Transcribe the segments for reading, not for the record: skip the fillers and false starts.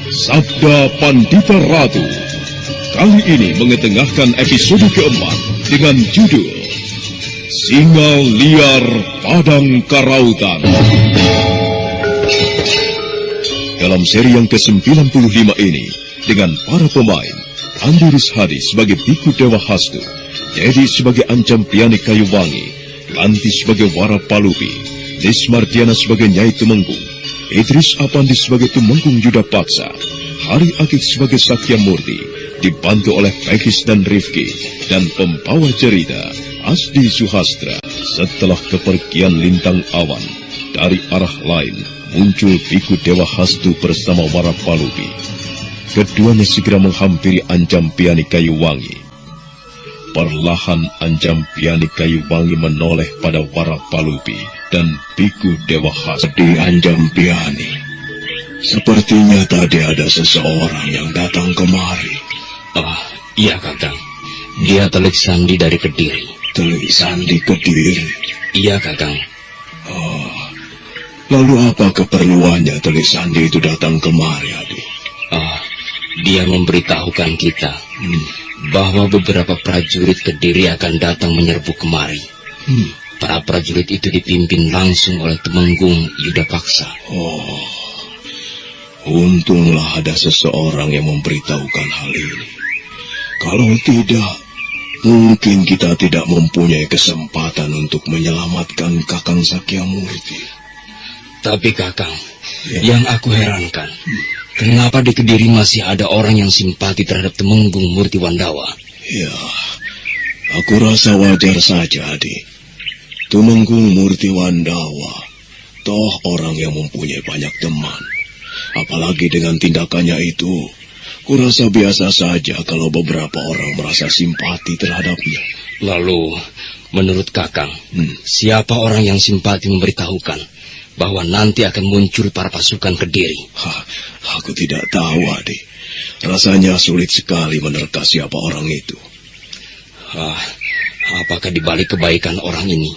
Sabda Pandita Ratu kali ini mengetengahkan episode keempat dengan judul Singa Liar Padang Karautan. Dalam seri yang ke-95 ini, dengan para pemain, Andi Rishadi sebagai Biku Dewa Hastu, Dedi sebagai Ancam Piani Kayuwangi, Lanti sebagai Wara Palupi, Nis Mardiana sebagai Nyai Tumenggung, Idris Apandi sebagai Tumenggung Yuda Paksa, Hari Akik sebagai Sakya Murti, dibantu oleh Pegis dan Rifki, dan pembawa cerita Asdi Suhastra. Setelah kepergian Lintang Awan, dari arah lain muncul Biku Dewa Hastu bersama Wara Palupi. Keduanya segera menghampiri Ancam Piani Kayuwangi. Perlahan Ancam Piani Kayuwangi menoleh pada Wara Palupi dan Biku Dewa Hastu. Di Ancam Piani, sepertinya tadi ada seseorang yang datang kemari. Iya Kakang. Dia Telik Sandi dari Kediri. Telik Sandi Kediri? Iya Kakang. Lalu apa keperluannya Telik Sandi itu datang kemari, Adi? Dia memberitahukan kita bahwa beberapa prajurit Kediri akan datang menyerbu kemari. Para prajurit itu dipimpin langsung oleh Tumenggung Yuda Paksa. Untunglah ada seseorang yang memberitahukan hal ini. Kalau tidak, mungkin kita tidak mempunyai kesempatan untuk menyelamatkan Kakang Sakyamurti. Tapi Kakang, yang aku herankan, kenapa di Kediri masih ada orang yang simpati terhadap Tumenggung Murti Wandawa? Ya, aku rasa wajar saja, Adi. Tumenggung Murti Wandawa, toh orang yang mempunyai banyak teman. Apalagi dengan tindakannya itu, kurasa biasa saja kalau beberapa orang merasa simpati terhadapnya. Lalu, menurut Kakang, siapa orang yang simpati memberitahukan bahwa nanti akan muncul para pasukan Kediri? Aku tidak tahu, Adi. Rasanya sulit sekali menerka siapa orang itu. Apakah di balik kebaikan orang ini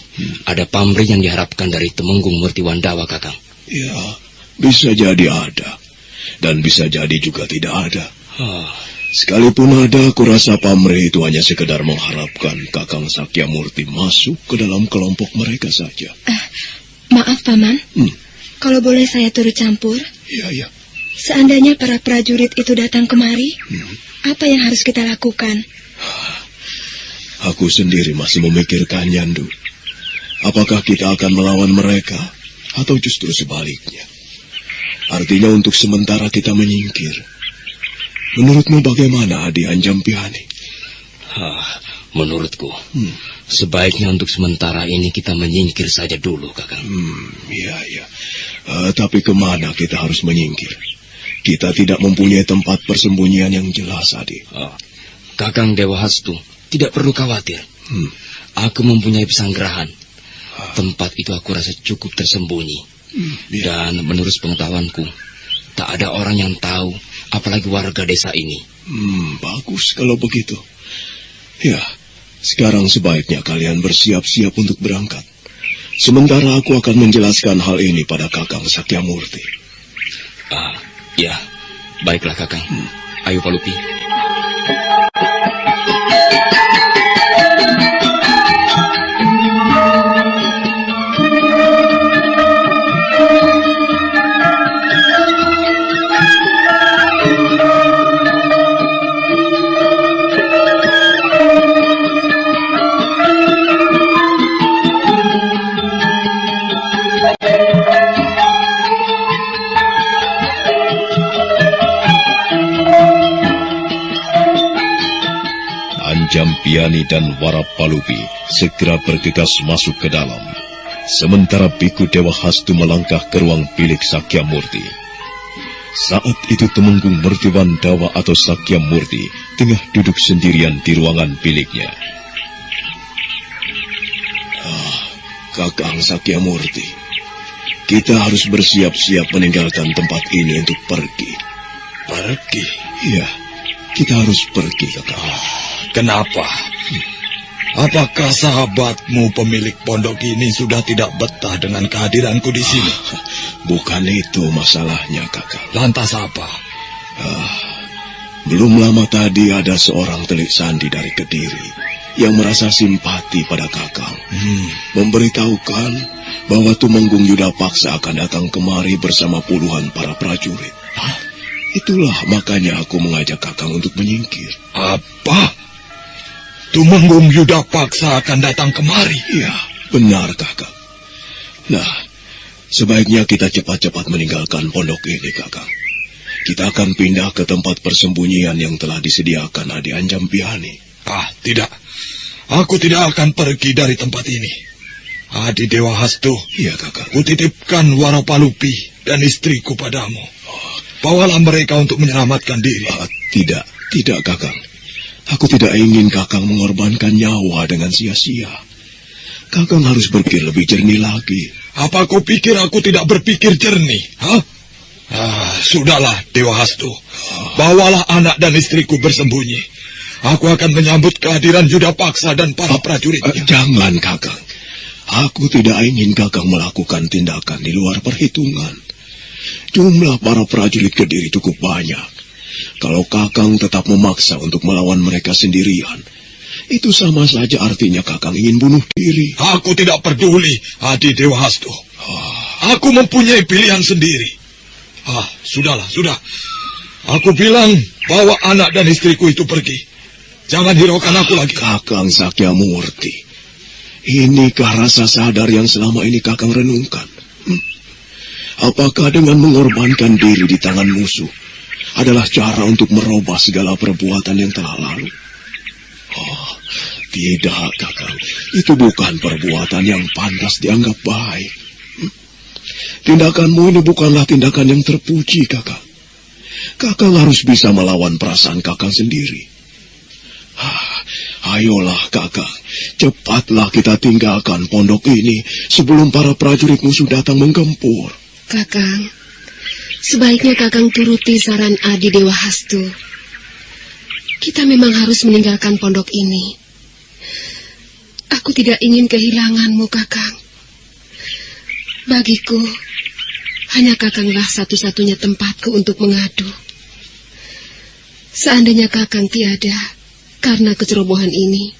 ada pamrih yang diharapkan dari Tumenggung Murti Wandawa, Kakang? Ya, bisa jadi ada, dan bisa jadi juga tidak ada. Sekalipun ada, aku rasa pamrih itu hanya sekedar mengharapkan Kakang Sakyamurti masuk ke dalam kelompok mereka saja. Maaf, Paman. Kalau boleh saya turut campur? Iya. Seandainya para prajurit itu datang kemari, apa yang harus kita lakukan? Aku sendiri masih memikirkannya, Ndu. Apakah kita akan melawan mereka, atau justru sebaliknya? Artinya untuk sementara kita menyingkir. Menurutmu bagaimana, Adi Ancam Piani? Menurutku, sebaiknya untuk sementara ini kita menyingkir saja dulu, Kakang. Iya. Tapi kemana kita harus menyingkir? Kita tidak mempunyai tempat persembunyian yang jelas, Adi. Kakang Dewa Hastu, tidak perlu khawatir. Aku mempunyai pesanggerahan. Tempat itu aku rasa cukup tersembunyi. Dan menurut pengetahuanku, tak ada orang yang tahu, apalagi warga desa ini. Bagus kalau begitu. Ya, sekarang sebaiknya kalian bersiap-siap untuk berangkat. Sementara aku akan menjelaskan hal ini pada Kakang Sakyamurti. Ya, baiklah Kakang. Ayo Palupi. Ancam Piani dan Wara Palupi segera bergegas masuk ke dalam. Sementara Biku Dewa Hastu melangkah ke ruang bilik Sakyamurti. Saat itu Tumenggung Murti Wandawa atau Sakyamurti tengah duduk sendirian di ruangan biliknya. Kakang Sakyamurti, kita harus bersiap-siap meninggalkan tempat ini untuk pergi. Pergi? Iya, kita harus pergi, Kakang. Kenapa? Apakah sahabatmu pemilik pondok ini sudah tidak betah dengan kehadiranku di sini? Bukan itu masalahnya, Kakang. Lantas apa? Belum lama tadi ada seorang telik sandi dari Kediri yang merasa simpati pada Kakang. Memberitahukan bahwa Tumenggung Yudapaksa akan datang kemari bersama puluhan para prajurit. Itulah makanya aku mengajak Kakang untuk menyingkir. Apa? Tumenggung Yudapaksa akan datang kemari? Ya, benar Kakang. Nah, sebaiknya kita cepat-cepat meninggalkan pondok ini, Kakang. Kita akan pindah ke tempat persembunyian yang telah disediakan Adi Anjampiani. Tidak. Aku tidak akan pergi dari tempat ini. Adi Dewa Hastu. Iya, Kakang. Kutitipkan Warapalupi dan istriku padamu. Bawalah mereka untuk menyelamatkan diri. Tidak, Kakang. Aku tidak ingin Kakang mengorbankan nyawa dengan sia-sia. Kakang harus berpikir lebih jernih lagi. Apa kau pikir aku tidak berpikir jernih? Sudahlah, Dewa Hastu. Bawalah anak dan istriku bersembunyi. Aku akan menyambut kehadiran Yudapaksa dan para prajuritnya. Jangan, Kakang. Aku tidak ingin Kakang melakukan tindakan di luar perhitungan. Jumlah para prajurit Kediri cukup banyak. Kalau Kakang tetap memaksa untuk melawan mereka sendirian, itu sama saja artinya Kakang ingin bunuh diri. Aku tidak peduli, Adi Dewa Hastu. Aku mempunyai pilihan sendiri. Sudah. Aku bilang bawa anak dan istriku itu pergi. Jangan hiraukan aku lagi. Kakang Sakyamurti, inikah rasa sadar yang selama ini Kakang renungkan? Apakah dengan mengorbankan diri di tangan musuh adalah cara untuk merubah segala perbuatan yang telah lalu? Tidak, Kakang. Itu bukan perbuatan yang pantas dianggap baik. Tindakanmu ini bukanlah tindakan yang terpuji, Kakang. Kakang harus bisa melawan perasaan Kakang sendiri. Ayolah, Kakang. Cepatlah kita tinggalkan pondok ini sebelum para prajurit musuh datang menggempur. Kakang, sebaiknya Kakang turuti saran Adi Dewa Hastu. Kita memang harus meninggalkan pondok ini. Aku tidak ingin kehilanganmu, Kakang. Bagiku, hanya Kakanglah satu-satunya tempatku untuk mengadu. Seandainya Kakang tiada karena kecerobohan ini,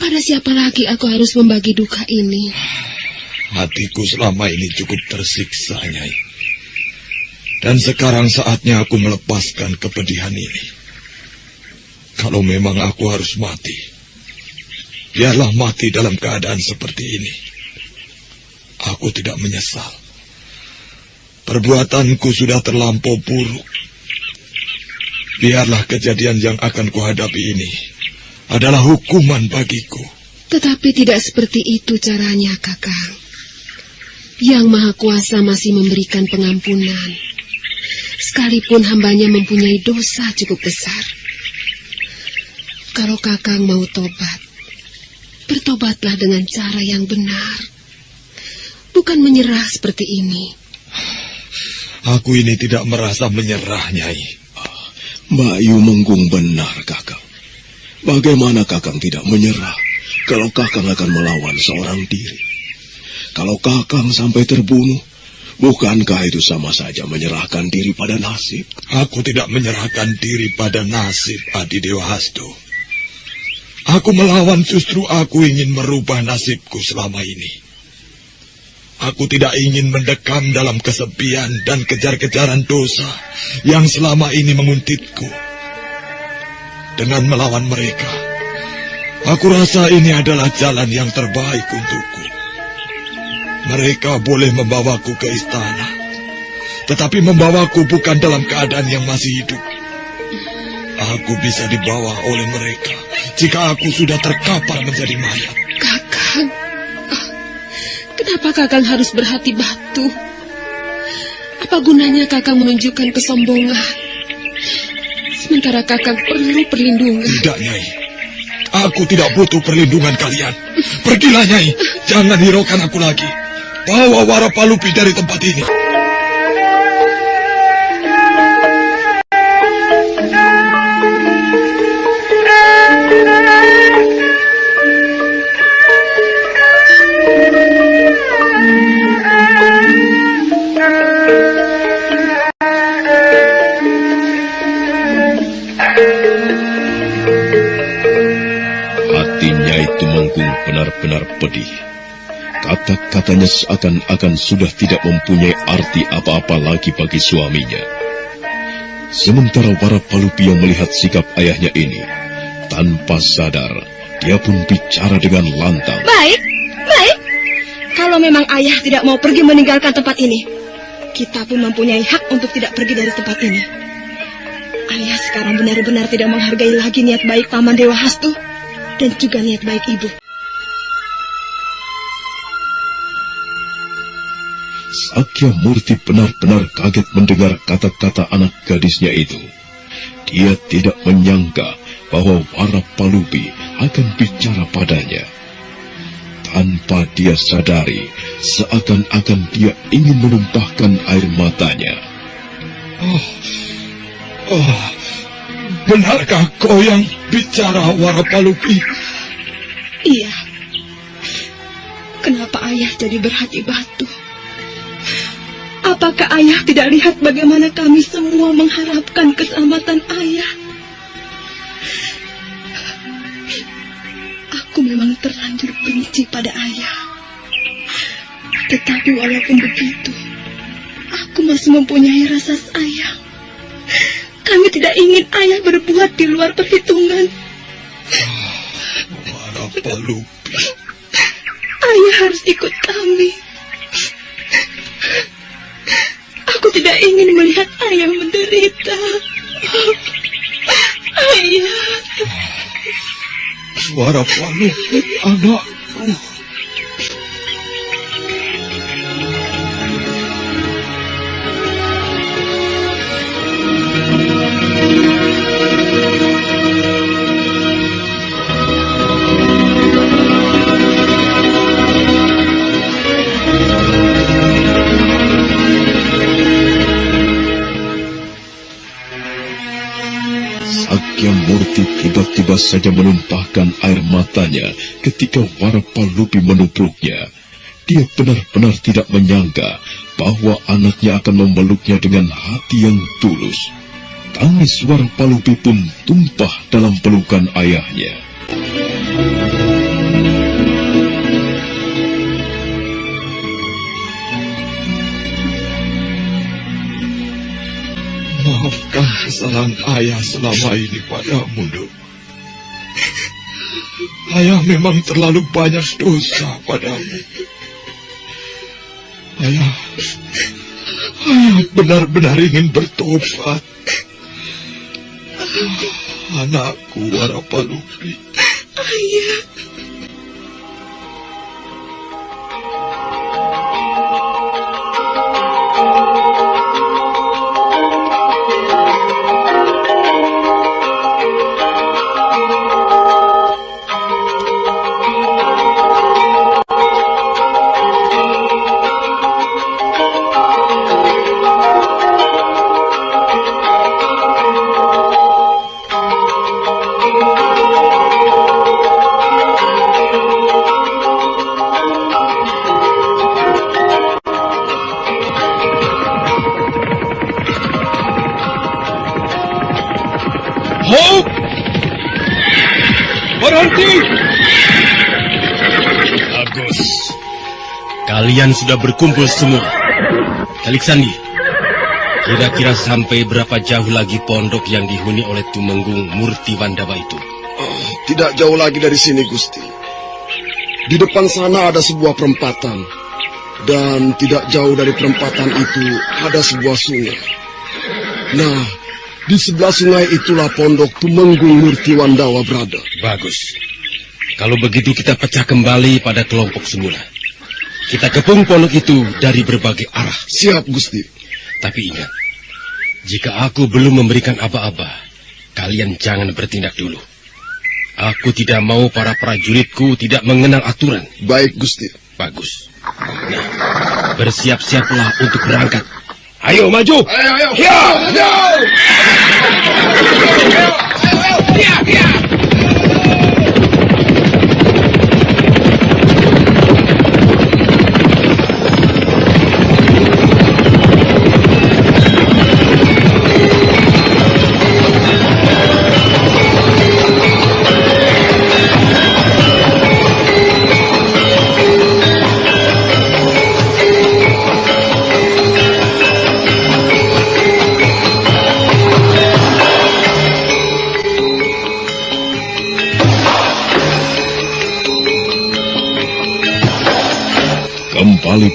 pada siapa lagi aku harus membagi duka ini? Hatiku selama ini cukup tersiksa, Nyai. Dan sekarang saatnya aku melepaskan kepedihan ini. Kalau memang aku harus mati, biarlah mati dalam keadaan seperti ini. Aku tidak menyesal. Perbuatanku sudah terlampau buruk. Biarlah kejadian yang akan kuhadapi ini adalah hukuman bagiku. Tetapi tidak seperti itu caranya, Kakang. Yang Maha Kuasa masih memberikan pengampunan, sekalipun hambanya mempunyai dosa cukup besar. Kalau Kakang mau tobat, bertobatlah dengan cara yang benar, bukan menyerah seperti ini. Aku ini tidak merasa menyerah, Nyai. Mbak Yu Menggung benar, Kakang. Bagaimana Kakang tidak menyerah kalau Kakang akan melawan seorang diri? Kalau Kakang sampai terbunuh, bukankah itu sama saja menyerahkan diri pada nasib? Aku tidak menyerahkan diri pada nasib, Adi Dewa Hastu. Aku melawan, justru aku ingin merubah nasibku selama ini. Aku tidak ingin mendekam dalam kesepian dan kejar-kejaran dosa yang selama ini menguntitku. Dengan melawan mereka, aku rasa ini adalah jalan yang terbaik untukku. Mereka boleh membawaku ke istana, tetapi membawaku bukan dalam keadaan yang masih hidup. Aku bisa dibawa oleh mereka jika aku sudah terkapar menjadi mayat. Kakang, kenapa Kakang harus berhati batu? Apa gunanya Kakang menunjukkan kesombongan, sementara Kakang perlu perlindungan? Tidak, Nyai. Aku tidak butuh perlindungan kalian. Pergilah, Nyai. Jangan hiraukan aku lagi. Bawa Warapalupi dari tempat ini. Tumenggung benar-benar pedih. Kata-katanya seakan-akan sudah tidak mempunyai arti apa-apa lagi bagi suaminya. Sementara Warapalupi yang melihat sikap ayahnya ini, tanpa sadar, dia pun bicara dengan lantang. Baik. Kalau memang ayah tidak mau pergi meninggalkan tempat ini, kita pun mempunyai hak untuk tidak pergi dari tempat ini. Ayah sekarang benar-benar tidak menghargai lagi niat baik Paman Dewa Hastu dan juga niat baik ibu. Sakya Murti benar-benar kaget mendengar kata-kata anak gadisnya itu. Dia tidak menyangka bahwa Warapalupi akan bicara padanya. Tanpa dia sadari, seakan-akan dia ingin menumpahkan air matanya. Benarkah kau yang bicara, Warapalupi? Iya. Kenapa ayah jadi berhati batu? Apakah ayah tidak lihat bagaimana kami semua mengharapkan keselamatan ayah? Aku memang terlanjur benci pada ayah. Tetapi walaupun begitu, aku masih mempunyai rasa sayang. Kami tidak ingin ayah berbuat di luar perhitungan. Warapalupi. Ayah harus ikut kami. Aku tidak ingin melihat ayah menderita. Ayah. Warapalupi, anakku. Sakya Murti tiba-tiba saja menumpahkan air matanya ketika Warapalupi menubruknya. Dia benar-benar tidak menyangka bahwa anaknya akan memeluknya dengan hati yang tulus. Tangis Warapalupi pun tumpah dalam pelukan ayahnya. Maafkan kesalahan ayah selama ini padamu, Nduk. Ayah memang terlalu banyak dosa padamu. Ayah benar-benar ingin bertobat. Anakku Warapalupi. Ayah. Berhenti! Bagus. Kalian sudah berkumpul semua. Kaliksandi, kira-kira sampai berapa jauh lagi pondok yang dihuni oleh Tumenggung Murti Wandawa itu? Tidak jauh lagi dari sini, Gusti. Di depan sana ada sebuah perempatan. Dan tidak jauh dari perempatan itu ada sebuah sungai. Nah, di sebelah sungai itulah pondok Tumenggung Murti Wandawa berada. Bagus. Kalau begitu kita pecah kembali pada kelompok semula. Kita kepung pondok itu dari berbagai arah. Siap, Gusti. Tapi ingat, jika aku belum memberikan aba-aba, kalian jangan bertindak dulu. Aku tidak mau para prajuritku tidak mengenal aturan. Baik, Gusti. Bagus. Nah, bersiap-siaplah untuk berangkat. Ayo, maju! Ayo! Ya! Ya! Ya! Ya!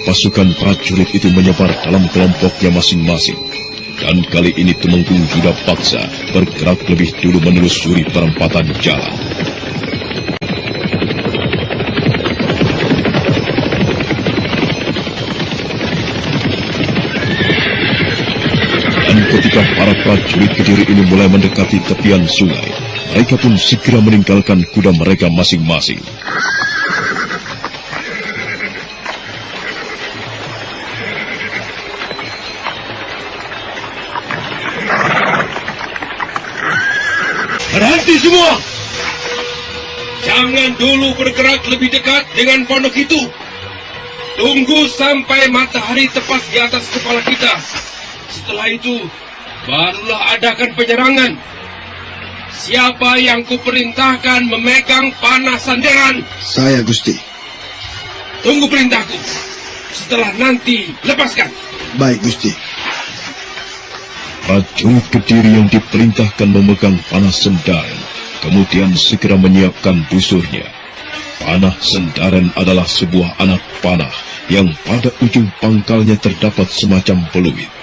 pasukan prajurit itu menyebar dalam kelompoknya masing-masing. Dan kali ini Tumenggung Yuda Paksa bergerak lebih dulu menelusuri perempatan jalan. Dan ketika para prajurit Kediri ini mulai mendekati tepian sungai, mereka pun segera meninggalkan kuda mereka masing-masing. Berhenti semua! Jangan dulu bergerak lebih dekat dengan pondok itu. Tunggu sampai matahari tepat di atas kepala kita. Setelah itu, barulah adakan penyerangan. Siapa yang kuperintahkan memegang panah sanderan? Saya, Gusti. Tunggu perintahku. Setelah nanti, lepaskan. Baik, Gusti. Prajurit Kediri yang diperintahkan memegang panah sendaran, kemudian segera menyiapkan busurnya. Panah sendaran adalah sebuah anak panah yang pada ujung pangkalnya terdapat semacam peluit.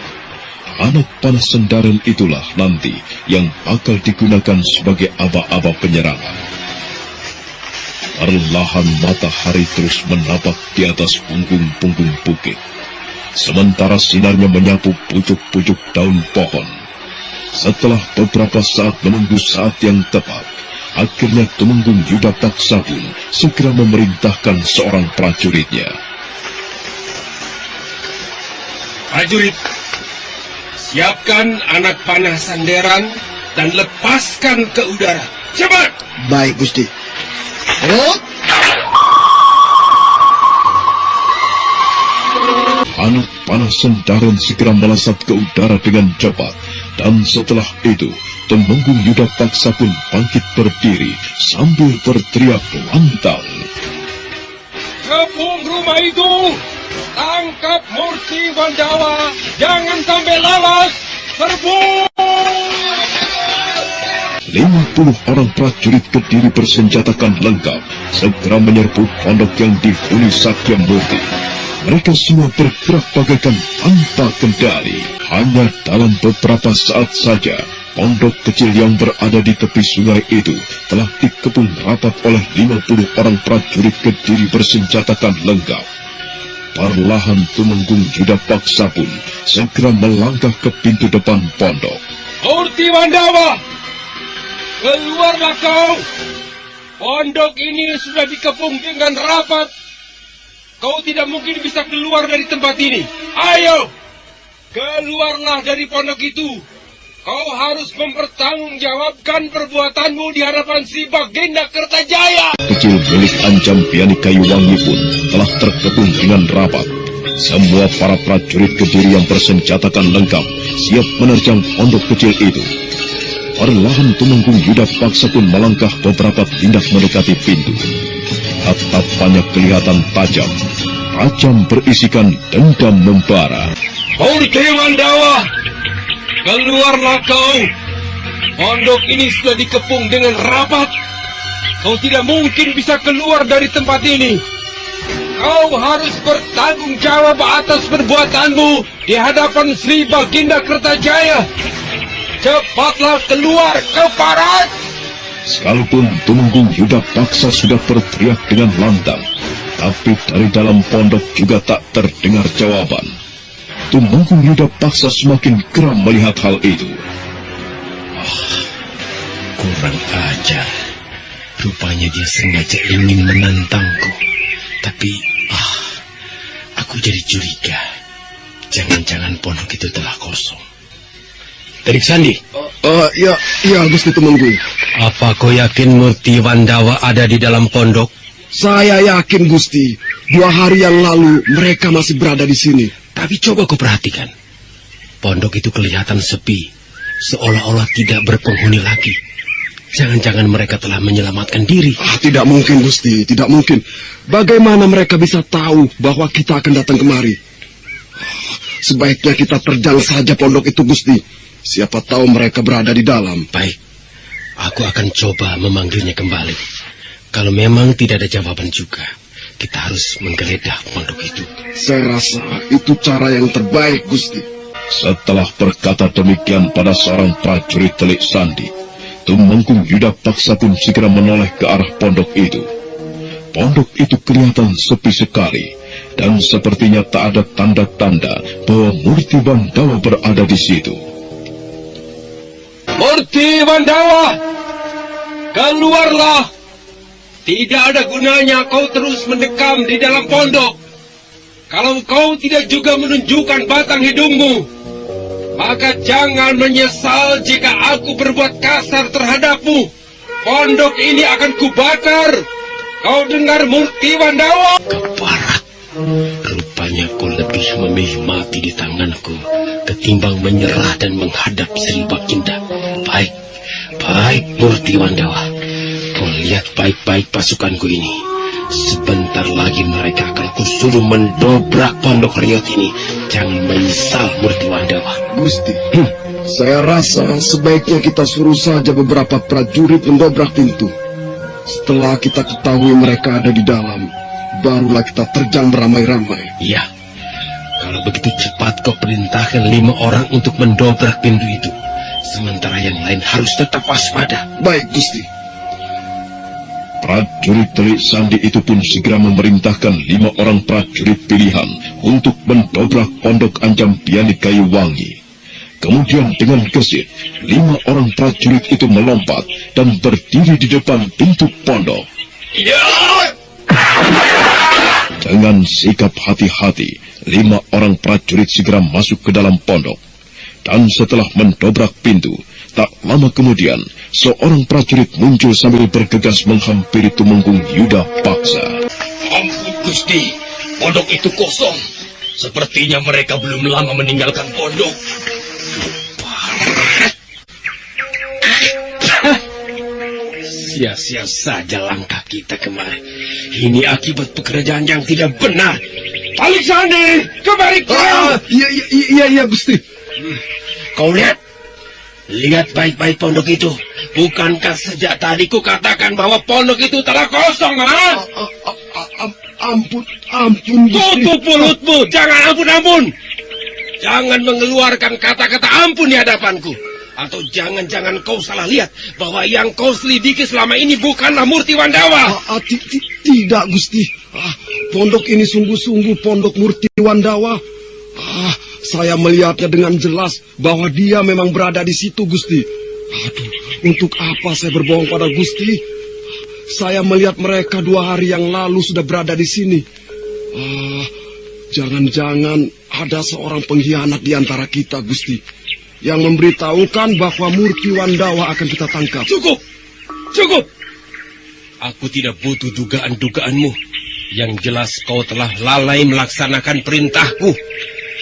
Anak panah sendaran itulah nanti yang bakal digunakan sebagai aba-aba penyerangan. Perlahan matahari terus menapak di atas punggung-punggung bukit. Sementara sinarnya menyapu pucuk-pucuk daun pohon. Setelah beberapa saat menunggu saat yang tepat, akhirnya Tumenggung Yuda Paksa pun segera memerintahkan seorang prajuritnya. Prajurit, siapkan anak panah sanderan dan lepaskan ke udara. Cepat! Baik, Gusti. Anak panah sendaran segera melesat ke udara dengan cepat, dan setelah itu Tumenggung Yuda Paksa pun bangkit berdiri sambil berteriak lantang. Kepung rumah itu! Tangkap Murti Wandawa! Jangan sampai lolos! Serbu! 50 orang prajurit Kediri bersenjatakan lengkap segera menyerbu pondok yang dihuni Sakya Murti. Mereka semua bergerak bagaikan tanpa kendali. Hanya dalam beberapa saat saja, pondok kecil yang berada di tepi sungai itu telah dikepung rapat oleh 50 orang prajurit Kediri bersenjatakan lengkap. Perlahan Tumenggung Yuda Paksa pun segera melangkah ke pintu depan pondok. Murti Wandawa! Keluarlah kau! Pondok ini sudah dikepung dengan rapat. Kau tidak mungkin bisa keluar dari tempat ini. Ayo! Keluarlah dari pondok itu. Kau harus mempertanggungjawabkan perbuatanmu di hadapan Sri Baginda Kertajaya. Kecil milik Ancam Piani Kayuwangi pun telah terkepung dengan rapat. Semua para prajurit Kediri yang bersenjatakan lengkap siap menerjang pondok kecil itu. Perlahan Tumenggung Yuda Paksa pun melangkah beberapa tindak mendekati pintu. Tatapannya kelihatan tajam berisikan dendam membara. Murti Wandawa, keluarlah kau. Pondok ini sudah dikepung dengan rapat. Kau tidak mungkin bisa keluar dari tempat ini. Kau harus bertanggung jawab atas perbuatanmu di hadapan Sri Baginda Kertajaya. Cepatlah keluar ke barat. Sekalipun Tumenggung Yuda Paksa sudah berteriak dengan lantang, tapi dari dalam pondok juga tak terdengar jawaban. Tumenggung Yuda Paksa semakin geram melihat hal itu. Kurang ajar. Rupanya dia sengaja ingin menantangku. Tapi, aku jadi curiga. Jangan-jangan pondok itu telah kosong. Terik Sandi. Ya, Gusti Tumenggung. Apa kau yakin Murti Wandawa ada di dalam pondok? Saya yakin, Gusti. 2 hari yang lalu mereka masih berada di sini. Tapi coba kau perhatikan. Pondok itu kelihatan sepi, seolah-olah tidak berpenghuni lagi. Jangan-jangan mereka telah menyelamatkan diri. Tidak mungkin, Gusti. Tidak mungkin. Bagaimana mereka bisa tahu bahwa kita akan datang kemari? Sebaiknya kita terjang saja pondok itu, Gusti. Siapa tahu mereka berada di dalam. Baik, aku akan coba memanggilnya kembali. Kalau memang tidak ada jawaban juga, kita harus menggeledah pondok itu. Saya rasa itu cara yang terbaik, Gusti. Setelah berkata demikian pada seorang prajurit Telik Sandi, Tumenggung Yuda Paksa pun segera menoleh ke arah pondok itu. Pondok itu kelihatan sepi sekali, dan sepertinya tak ada tanda-tanda bahwa Murti Wandawa berada di situ. Murti Wandawa, keluarlah! Tidak ada gunanya kau terus mendekam di dalam pondok. Kalau kau tidak juga menunjukkan batang hidungmu, maka jangan menyesal jika aku berbuat kasar terhadapmu. Pondok ini akan kubakar. Kau dengar, Murti Wandawa? Keparat, rupanya kau lebih memilih mati di tanganku ketimbang menyerah dan menghadap Sri Baginda. Baik, Murti Wandawa. Kau lihat baik-baik pasukanku ini. Sebentar lagi mereka akan kusuruh mendobrak pondok Riot ini. Jangan menyesal, Murti Wandawa. Gusti, saya rasa sebaiknya kita suruh saja beberapa prajurit mendobrak pintu. Setelah kita ketahui mereka ada di dalam, barulah kita terjang beramai-ramai. Iya, kalau begitu cepat kau perintahkan 5 orang untuk mendobrak pintu itu. Sementara yang lain harus tetap waspada. Baik, Gusti. Prajurit Telik Sandi itu pun segera memerintahkan 5 orang prajurit pilihan untuk mendobrak pondok Anjam Piani Kayuwangi. Kemudian dengan gesit, 5 orang prajurit itu melompat dan berdiri di depan pintu pondok. Dengan sikap hati-hati, 5 orang prajurit segera masuk ke dalam pondok. Dan setelah mendobrak pintu, tak lama kemudian, seorang prajurit muncul sambil bergegas menghampiri Tumenggung Yuda Paksa. Ampun, Gusti, pondok itu kosong. Sepertinya mereka belum lama meninggalkan pondok. Sia-sia saja langkah kita kemarin. Ini akibat pekerjaan yang tidak benar. Telik Sandi, kembali kau! Iya, Gusti. Kau lihat baik-baik pondok itu. Bukankah sejak tadi ku katakan bahwa pondok itu telah kosong, ha? Ampun, Gusti. Tutup mulutmu, jangan ampun. Jangan mengeluarkan kata-kata ampun di hadapanku. Atau jangan-jangan kau salah lihat bahwa yang kau selidiki selama ini bukanlah Murti Wandawa. Tidak, Gusti. Pondok ini sungguh-sungguh pondok Murti Wandawa. Saya melihatnya dengan jelas bahwa dia memang berada di situ, Gusti. Aduh, untuk apa saya berbohong pada Gusti? Saya melihat mereka 2 hari yang lalu sudah berada di sini. Jangan-jangan ada seorang pengkhianat di antara kita, Gusti, yang memberitahukan bahwa Murti Wandawa akan kita tangkap. Cukup. Aku tidak butuh dugaan-dugaanmu. Yang jelas kau telah lalai melaksanakan perintahku.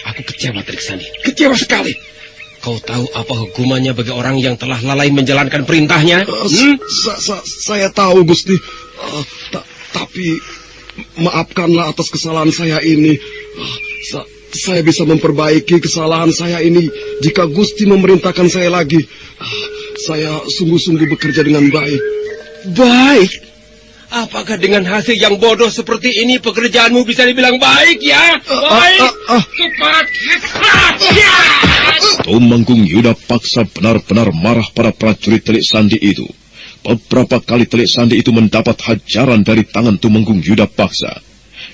Aku kecewa, Telik Sandi. Kecewa sekali. Kau tahu apa hukumannya bagi orang yang telah lalai menjalankan perintahnya? Saya tahu, Gusti. Tapi maafkanlah atas kesalahan saya ini. Saya bisa memperbaiki kesalahan saya ini jika Gusti memerintahkan saya lagi. Saya sungguh-sungguh bekerja dengan baik. Baik? Apakah dengan hasil yang bodoh seperti ini pekerjaanmu bisa dibilang baik, ya? Baik! Cepat! Tumenggung Yuda Paksa benar-benar marah pada prajurit Telik Sandi itu. Beberapa kali Telik Sandi itu mendapat hajaran dari tangan Tumenggung Yuda Paksa.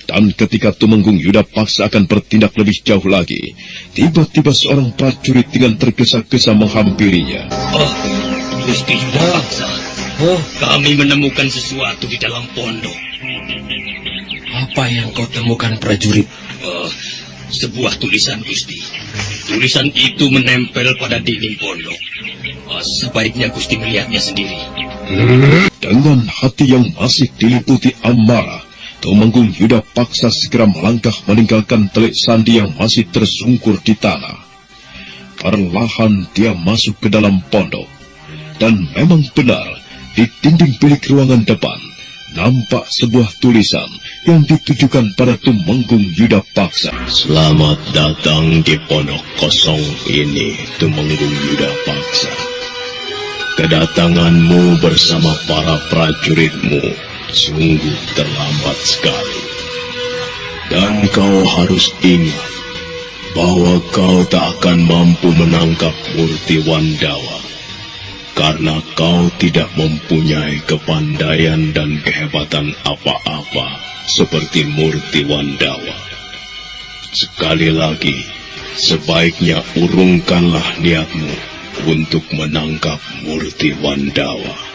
Dan ketika Tumenggung Yuda Paksa akan bertindak lebih jauh lagi, tiba-tiba seorang prajurit dengan tergesa-gesa menghampirinya. Gusti Yuda Paksa. Kami menemukan sesuatu di dalam pondok. Apa yang kau temukan, prajurit? Sebuah tulisan, Gusti. Tulisan itu menempel pada dinding pondok. Sebaiknya Gusti melihatnya sendiri. Dengan hati yang masih diliputi amarah, Tumenggung Yuda Paksa segera melangkah meninggalkan Telik Sandi yang masih tersungkur di tanah. Perlahan dia masuk ke dalam pondok. Dan memang benar, di dinding bilik ruangan depan, nampak sebuah tulisan yang ditujukan pada Tumenggung Yuda Paksa. Selamat datang di pondok kosong ini, Tumenggung Yuda Paksa. Kedatanganmu bersama para prajuritmu sungguh terlambat sekali. Dan kau harus ingat bahwa kau tak akan mampu menangkap Murti Wandawa, karena kau tidak mempunyai kepandaian dan kehebatan apa-apa seperti Murti Wandawa. Sekali lagi, sebaiknya urungkanlah niatmu untuk menangkap Murti Wandawa.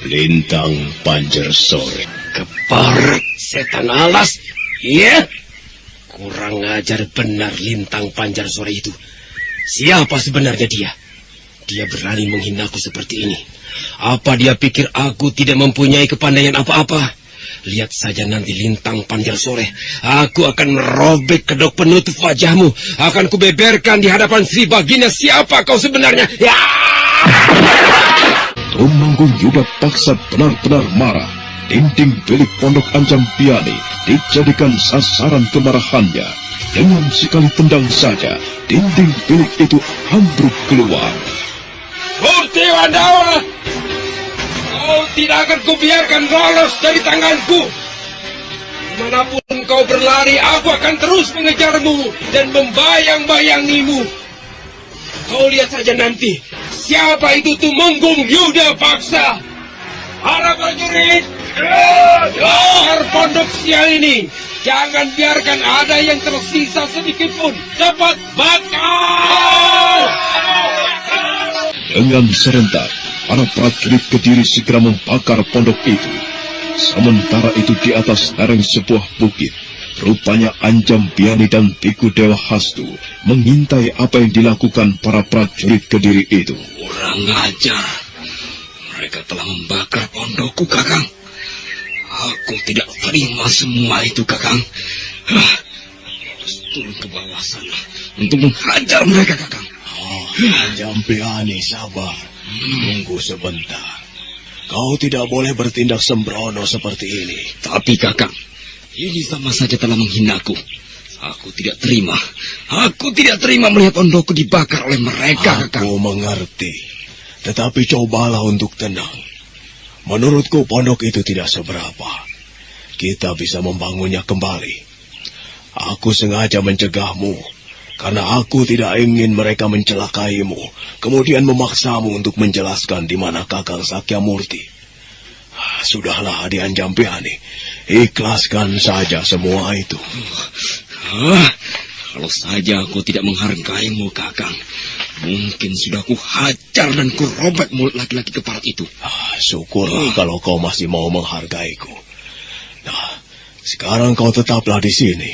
Lintang Pancersore. Keparat setan alas. Iya, kurang ajar benar Lintang Pancersore itu. Siapa sebenarnya dia? Dia berani menghinaku seperti ini. Apa dia pikir aku tidak mempunyai kepandaian apa-apa? Lihat saja nanti Lintang Pancersore. Aku akan merobek kedok penutup wajahmu. Akan kubeberkan di hadapan Sri Bagina siapa kau sebenarnya. Ya! Tumenggung Yuda Paksa benar-benar marah. Dinding bilik Pondok Anjam Piani dijadikan sasaran kemarahannya. Dengan sekali tendang saja, dinding bilik itu ambruk keluar. Murti Wandawa, kau tidak akan kubiarkan lolos dari tanganku. Dimanapun kau berlari, aku akan terus mengejarmu dan membayang-bayangimu. Kau lihat saja nanti, siapa itu Tumenggung Yuda Paksa. Para prajurit, kejar pondok sial ini. Jangan biarkan ada yang tersisa sedikit pun. Cepat bakar! Dengan serentak, para prajurit Kediri segera membakar pondok itu. Sementara itu di atas lereng sebuah bukit, rupanya Anjam Piani dan Biku Dewa Hastu mengintai apa yang dilakukan para prajurit Kediri itu. Kurang ajar. Mereka telah membakar pondokku, Kakang. Aku tidak terima semua itu, Kakang. Harus turun ke bawah sana untuk menghajar mereka, Kakang. Anjam Piani, sabar. Tunggu sebentar. Kau tidak boleh bertindak sembrono seperti ini. Tapi, Kakang, ini sama saja telah menghinaku. Aku tidak terima. Aku tidak terima melihat pondokku dibakar oleh mereka, Kakang. Aku mengerti. Tetapi cobalah untuk tenang. Menurutku pondok itu tidak seberapa. Kita bisa membangunnya kembali. Aku sengaja mencegahmu, karena aku tidak ingin mereka mencelakaimu, kemudian memaksamu untuk menjelaskan di mana Kakang Sakyamurti. Sudahlah, Adi Anjam Piani. Ikhlaskan saja semua itu. Kalau saja aku tidak menghargaimu, Kakang, mungkin sudah ku hajar dan ku robek mulut laki-laki keparat itu. Syukurlah kalau kau masih mau menghargaiku. Nah, sekarang kau tetaplah di sini.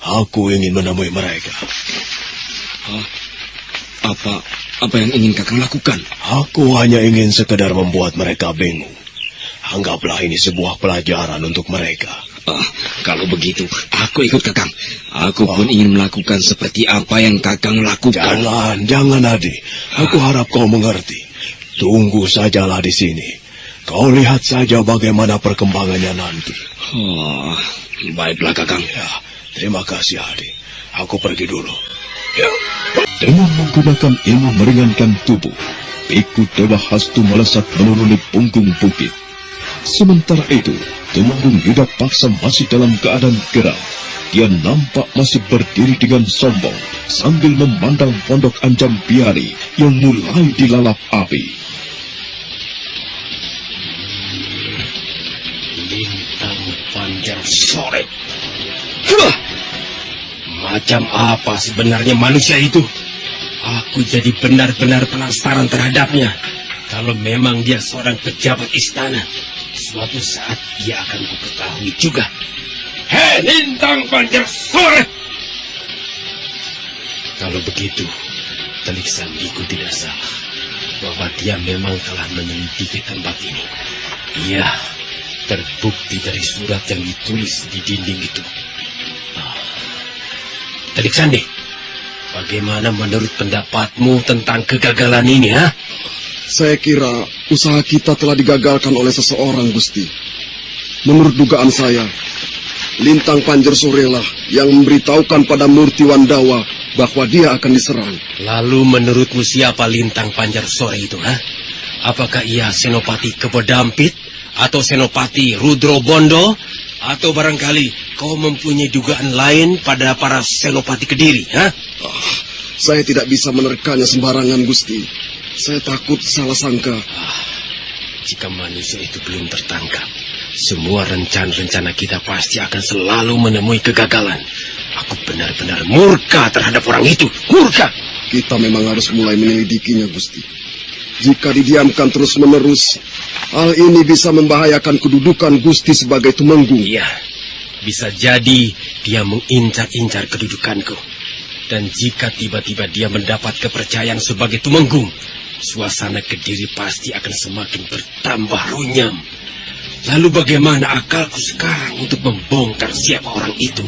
Aku ingin menemui mereka. Apa yang ingin Kakang lakukan? Aku hanya ingin sekedar membuat mereka bingung. Anggaplah ini sebuah pelajaran untuk mereka. Kalau begitu, aku ikut Kakang. Aku pun ingin melakukan seperti apa yang Kakang lakukan. Jangan, Adi. Aku harap kau mengerti. Tunggu sajalah di sini. Kau lihat saja bagaimana perkembangannya nanti. Baiklah, Kakang. Ya, terima kasih, Adi. Aku pergi dulu. Ya. Dengan menggunakan ilmu meringankan tubuh, Biku Dewa Hastu melesat menuruni punggung bukit. Sementara itu, Tumenggung Yuda Paksa masih dalam keadaan geram. Dia nampak masih berdiri dengan sombong sambil memandang pondok Anjam Piani yang mulai dilalap api. Lintang Pancersore. Macam apa sebenarnya manusia itu? Aku jadi benar-benar penasaran terhadapnya. Kalau memang dia seorang pejabat istana, suatu saat dia akan kuketahui juga. Hei, Lintang Pancersore! Kalau begitu, Telik Sandiku tidak salah bahwa dia memang telah menyelidiki tempat ini. Iya, terbukti dari surat yang ditulis di dinding itu. Telik Sandi, bagaimana menurut pendapatmu tentang kegagalan ini, ha? Saya kira usaha kita telah digagalkan oleh seseorang, Gusti. Menurut dugaan saya, Lintang Pancersore lah yang memberitahukan pada Murti Wandawa bahwa dia akan diserang. Lalu menurutmu siapa Lintang Pancersore itu, ha? Apakah ia Senopati Kebodampit atau Senopati Rudro Bondo atau barangkali kau mempunyai dugaan lain pada para Senopati Kediri, ha? Saya tidak bisa menerkanya sembarangan, Gusti. Saya takut salah sangka. Jika manusia itu belum tertangkap, semua rencana-rencana kita pasti akan selalu menemui kegagalan. Aku benar-benar murka terhadap orang itu. Murka! Kita memang harus mulai menyelidikinya, Gusti. Jika didiamkan terus-menerus, hal ini bisa membahayakan kedudukan Gusti sebagai Tumenggung. Iya, bisa jadi dia mengincar-incar kedudukanku. Dan jika tiba-tiba dia mendapat kepercayaan sebagai Tumenggung, suasana Kediri pasti akan semakin bertambah runyam. Lalu bagaimana akalku sekarang untuk membongkar siapa orang itu?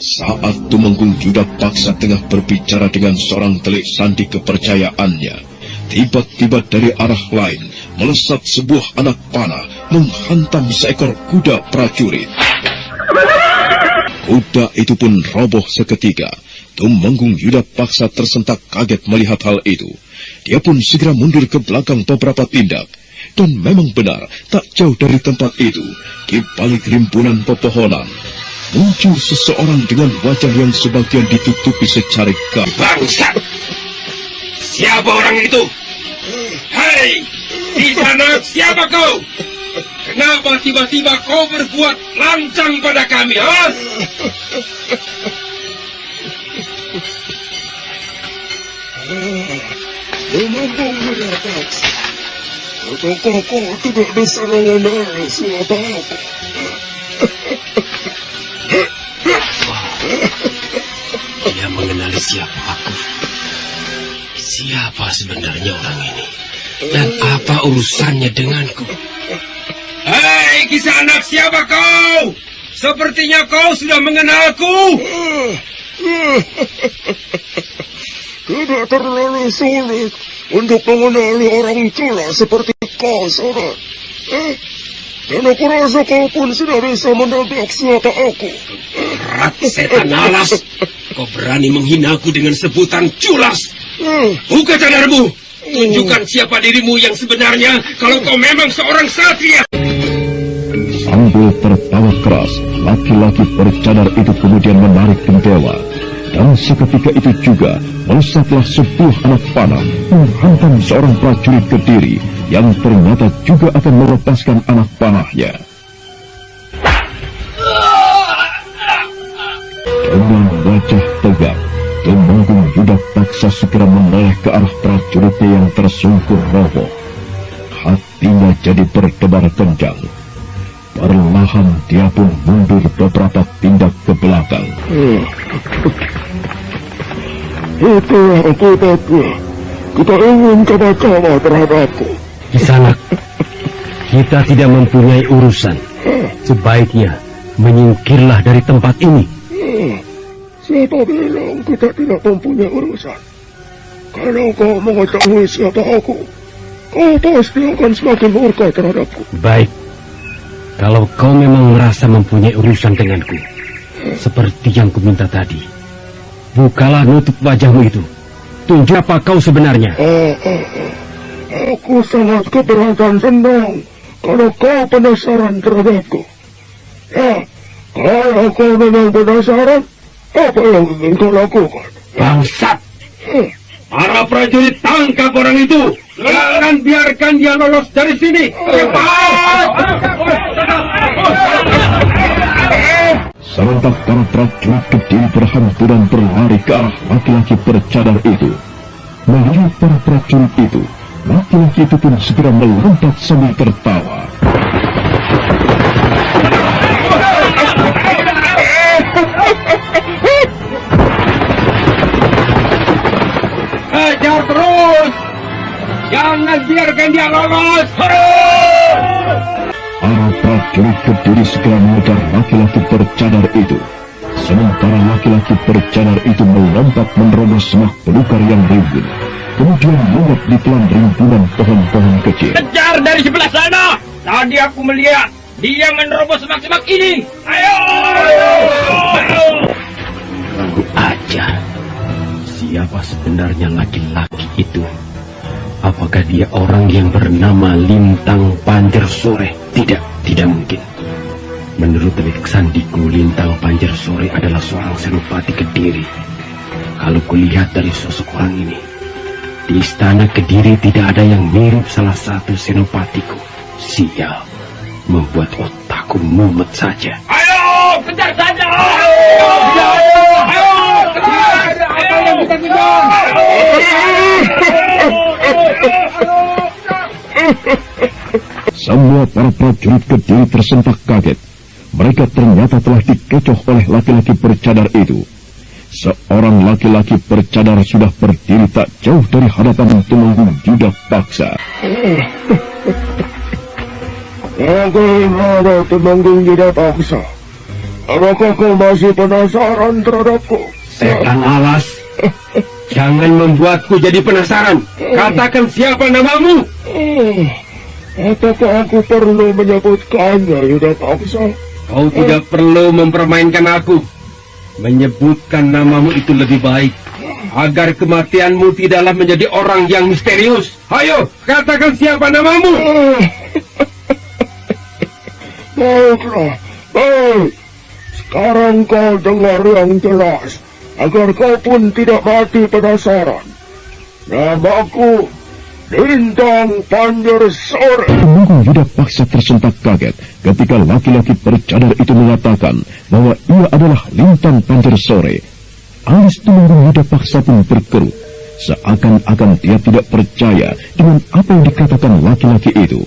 Saat Tumenggung Yuda Paksa tengah berbicara dengan seorang telik sandi kepercayaannya, tiba-tiba dari arah lain melesat sebuah anak panah menghantam seekor kuda prajurit. Kuda itu pun roboh seketika. Tumenggung Yuda Paksa tersentak kaget melihat hal itu. Dia pun segera mundur ke belakang beberapa tindak. Dan memang benar, tak jauh dari tempat itu, di balik rimbunan pepohonan, muncul seseorang dengan wajah yang sebagian ditutupi secarik kain. Bangsat! Siapa orang itu? Hei! Di sana siapa kau? Kenapa tiba-tiba kau berbuat lancang pada kami, ha? Tumenggung Yuda Paksa. Apakah kau tidak bisa mengenali siapa aku? Dia mengenali siapa aku. Siapa sebenarnya orang ini? Dan apa urusannya denganku? Hei, Kisanak, siapa kau? Sepertinya kau sudah mengenalku. Tidak terlalu sulit untuk mengenali orang Cula seperti kau, Saudara. Dan aku rasa kau pun sudah bisa menebak siapa aku. Rat setan alas, kau berani menghinaku dengan sebutan Culas. Buka cadarmu, tunjukkan siapa dirimu yang sebenarnya kalau kau memang seorang satria. Sambil tertawa keras, laki-laki bercadar itu kemudian menarik gendewa. Dan seketika itu juga melesatlah sebuah anak panah menghantam seorang prajurit Kediri yang ternyata juga akan melepaskan anak panahnya. Dengan wajah tegak, Tumenggung Yuda Paksa segera menoleh ke arah prajuritnya yang tersungkur roboh. Hatinya jadi berdebar kencang. Perlahan dia pun mundur beberapa tindak ke belakang. Itulah akibatnya. Kita ingin coba-coba terhadapku. Kisanak, kita tidak mempunyai urusan. Sebaiknya menyingkirlah dari tempat ini. Siapa bilang kita tidak mempunyai urusan? Kalau kau mengetahui siapa aku, kau pasti akan semakin murka terhadapku. Baik. Kalau kau memang merasa mempunyai urusan denganku, seperti yang kuminta tadi, bukalah nutup wajahmu itu. Tunjuk apa kau sebenarnya. Aku sangat keberatan senang kalau kau penasaran terhadapku. Ya, kalau kau memang penasaran, apa yang ingin kau lakukan? Bangsat! Para prajurit tangkap orang itu. Jangan biarkan dia lolos dari sini. Cepat! Serentak para prajurit Kediri berhamburan berlari ke arah laki-laki bercadar itu. Melihat para prajurit itu, laki-laki itu pun segera melompat sambil tertawa. Hajar terus! Jangan biarkan dia lolos! Para prajurit Kediri segera mengejar laki-laki bercadar itu. Sementara laki-laki bercadar itu melompat menerobos semak belukar yang rimbun. Kemudian menguap di telan rimbunan pohon-pohon kecil. Kejar dari sebelah sana! Tadi aku melihat dia menerobos semak-semak ini. Ayo! Ragu aja. Siapa sebenarnya laki-laki itu? Apakah dia orang yang bernama Lintang Panjar Sore? Tidak mungkin. Menurut telik sandiku, Lintang Pancarsori adalah seorang senopati Kediri. Kalau kulihat dari sosok orang ini, di istana Kediri tidak ada yang mirip salah satu senopatiku. Sial, membuat otakku mumet saja. Ayo, kejar saja! Ayo, kejar! Apa yang kita kejar? Semua para prajurit Kediri tersentak kaget. Mereka ternyata telah dikecoh oleh laki-laki bercadar itu. Seorang laki-laki bercadar sudah berdiri tak jauh dari hadapan Tumenggung Yuda Paksa. Bagaimana Tumenggung Yuda Paksa? Apakah kau masih penasaran terhadapku? Setan alas, jangan membuatku jadi penasaran. Katakan siapa namamu? Apakah aku perlu menyebutkannya, Yuda Paksa? Kau tidak perlu mempermainkan aku. Menyebutkan namamu itu lebih baik, agar kematianmu tidaklah menjadi orang yang misterius. Ayo, katakan siapa namamu. Baiklah, baik. Sekarang kau dengar yang jelas, agar kau pun tidak mati penasaran. Namaku Lintang Pancarsori. Tumenggung Yuda Paksa tersentak kaget ketika laki-laki bercadar itu mengatakan bahwa ia adalah Lintang Pancarsori. Alis Tumenggung Yuda Paksa pun berkerut, seakan-akan dia tidak percaya dengan apa yang dikatakan laki-laki itu.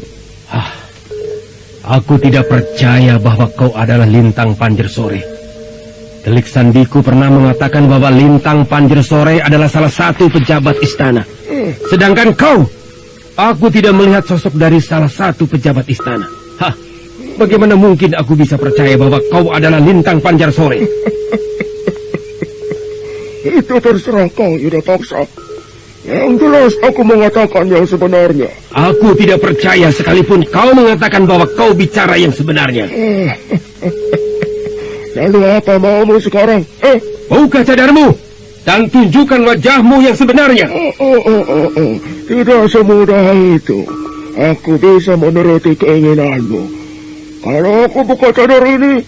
Aku tidak percaya bahwa kau adalah Lintang Pancarsori. Telik sandiku pernah mengatakan bahwa Lintang Pancarsori adalah salah satu pejabat istana. Sedangkan kau, aku tidak melihat sosok dari salah satu pejabat istana. Bagaimana mungkin aku bisa percaya bahwa kau adalah Lintang Pancarsori? Itu terserah kau, Yuda Paksa. Yang jelas aku mengatakan yang sebenarnya. Aku tidak percaya sekalipun kau mengatakan bahwa kau bicara yang sebenarnya. Lalu apa maumu sekarang? Buka cadarmu dan tunjukkan wajahmu yang sebenarnya. Tidak semudah itu. Aku bisa menuruti keinginanmu. Kalau aku buka cadar ini,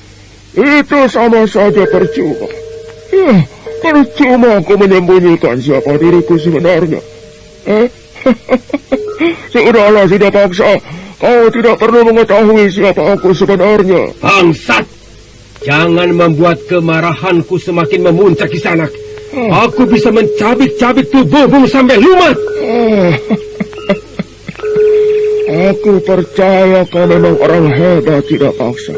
itu sama saja percuma. Percuma aku menyembunyikan siapa diriku sebenarnya. Sudahlah, tidak paksa. Kau tidak perlu mengetahui siapa aku sebenarnya. Bangsat! Jangan membuat kemarahanku semakin memuncak di sana. Aku bisa mencabik-cabik tubuhmu sampai lumat. Aku percaya kau memang orang hebat, tidak paksa.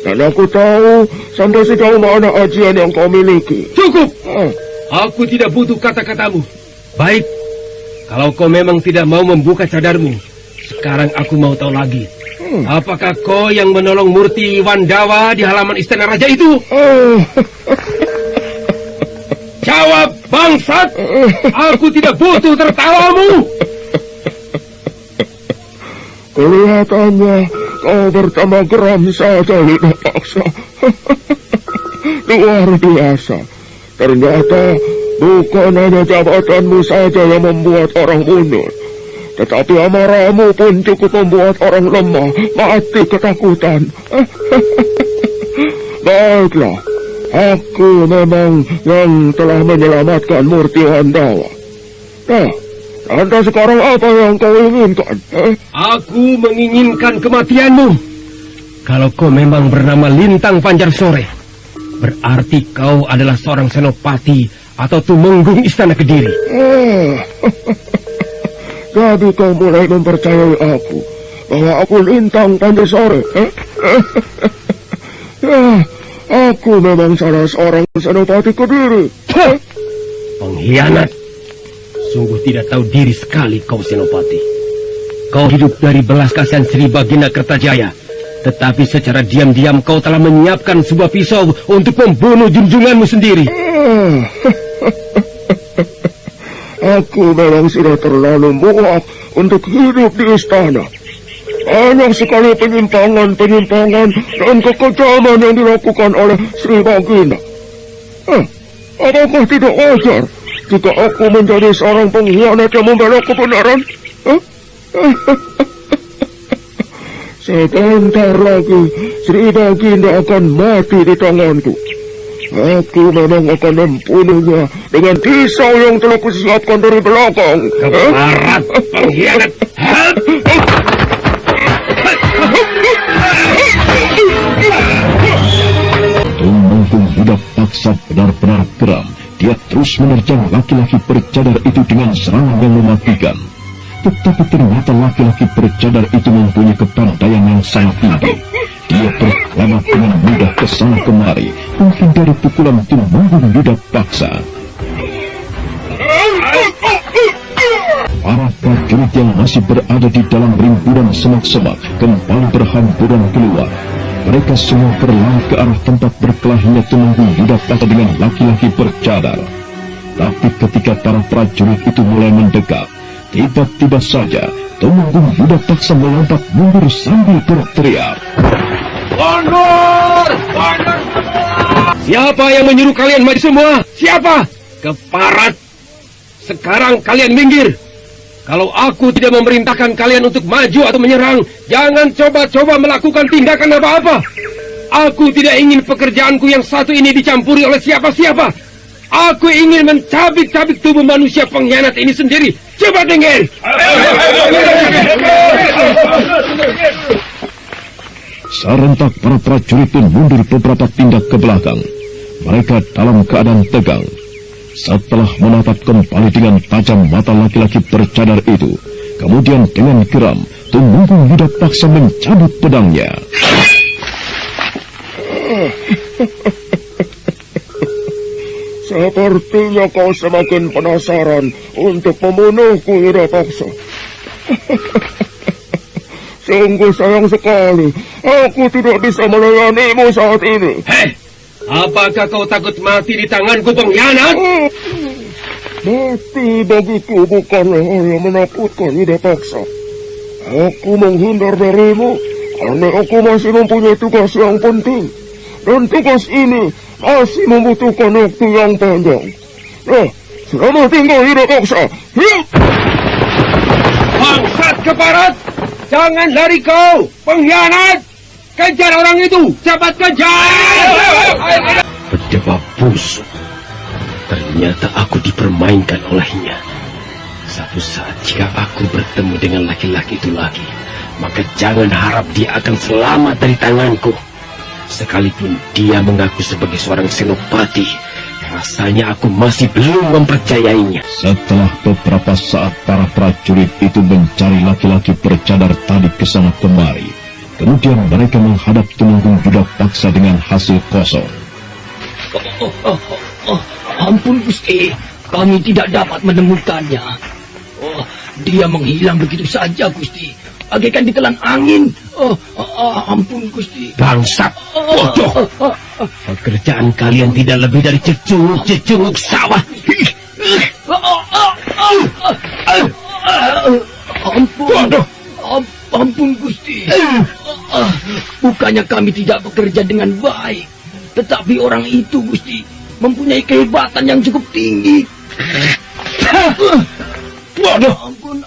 Dan aku tahu sampai sejauh mana ajian yang kau miliki. Cukup! Aku tidak butuh kata-katamu. Baik, kalau kau memang tidak mau membuka cadarmu, sekarang aku mau tahu lagi. Apakah kau yang menolong Murti Wandawa di halaman istana raja itu? Jawab, bangsat! Aku tidak butuh tertawamu. Kelihatannya kau bertambah geram saja, tidak paksa. Luar biasa. Ternyata bukan hanya jabatanmu saja yang membuat orang mundur, tetapi amarahmu pun cukup membuat orang lemah, mati ketakutan. Baiklah, aku memang yang telah menyelamatkan Murti Wandawa. Nah, lantas sekarang apa yang kau inginkan? Aku menginginkan kematianmu. Kalau kau memang bernama Lintang Pancarsori, berarti kau adalah seorang senopati atau tumenggung istana Kediri. Jadi kau mulai mempercayai aku bahwa aku Lintang Pancarsori. Ya, aku memang salah seorang senopati Kediri. Pengkhianat. Sungguh tidak tahu diri sekali kau senopati. Kau hidup dari belas kasihan Sri Baginda Kertajaya, tetapi secara diam-diam kau telah menyiapkan sebuah pisau untuk membunuh junjunganmu sendiri. Aku memang sudah terlalu muak untuk hidup di istana. Banyak sekali penyimpangan dan kekejaman yang dilakukan oleh Sri Baginda. Apakah tidak wajar jika aku menjadi seorang pengkhianat yang membela kebenaran? Sebentar lagi Sri Baginda akan mati di tanganku. Aku memang akan membunuhnya dengan pisau yang telah kusiapkan dari belakang. Keparat, pengkhianat. Tumenggung Budak Paksa benar-benar geram. Dia terus menerjang laki-laki bercadar itu dengan serangan yang mematikan. Tetapi ternyata laki-laki bercadar itu mempunyai kepandaian yang sangat tinggi. Dia berkelana dengan mudah ke sana kemari, menghindari pukulan Tumenggung Budak Paksa. Para prajurit yang masih berada di dalam rimbunan semak-semak kembali berhamburan keluar. Mereka semua berlari ke arah tempat berkelahinya Tumenggung Budak Paksa dengan laki-laki bercadar. Tapi ketika para prajurit itu mulai mendekat, tiba-tiba saja Tumenggung Budak Paksa melompat mundur sambil berteriak. Mundur! Mundur! Siapa yang menyuruh kalian maju semua? Siapa? Keparat! Sekarang kalian minggir. Kalau aku tidak memerintahkan kalian untuk maju atau menyerang, jangan coba-coba melakukan tindakan apa-apa. Aku tidak ingin pekerjaanku yang satu ini dicampuri oleh siapa-siapa. Aku ingin mencabik-cabik tubuh manusia pengkhianat ini sendiri. Cepat minggir! Serentak para prajurit pun mundur beberapa tindak ke belakang. Mereka dalam keadaan tegang. Setelah menatap kembali dengan tajam mata laki-laki bercadar itu, kemudian dengan geram, Tumenggung Budak Paksa mencabut pedangnya. Sepertinya kau semakin penasaran untuk membunuhku, Budak Paksa. Sungguh sayang sekali, aku tidak bisa melayanimu saat ini. Hei! Apakah kau takut mati di tanganku, pengkhianat? Mati bagiku bukanlah hal yang menakutkan, Budak Paksa. Aku menghindar darimu karena aku masih mempunyai tugas yang penting. Dan tugas ini masih membutuhkan waktu yang panjang. Nah, selamat tinggal, Budak Paksa. Bangsat keparat! Jangan lari kau, pengkhianat! Kejar orang itu! Cepat kejar! Pedebab busuk. Ternyata aku dipermainkan olehnya. Suatu saat jika aku bertemu dengan laki-laki itu lagi, maka jangan harap dia akan selamat dari tanganku. Sekalipun dia mengaku sebagai seorang senopati, rasanya aku masih belum mempercayainya. Setelah beberapa saat para prajurit itu mencari laki-laki bercadar tadi ke sana kemari, kemudian mereka menghadap Tumenggung Budak Paksa dengan hasil kosong. Ampun Gusti, kami tidak dapat menemukannya. Dia menghilang begitu saja Gusti, bagaikan ditelan angin. Ampun Gusti. Bangsat, bodoh. Pekerjaan kalian tidak lebih dari cecunguk sawah. Ampun. Bodoh. Ampun Gusti. Bukannya kami tidak bekerja dengan baik, tetapi orang itu Gusti mempunyai kehebatan yang cukup tinggi. Bodoh. Ampun.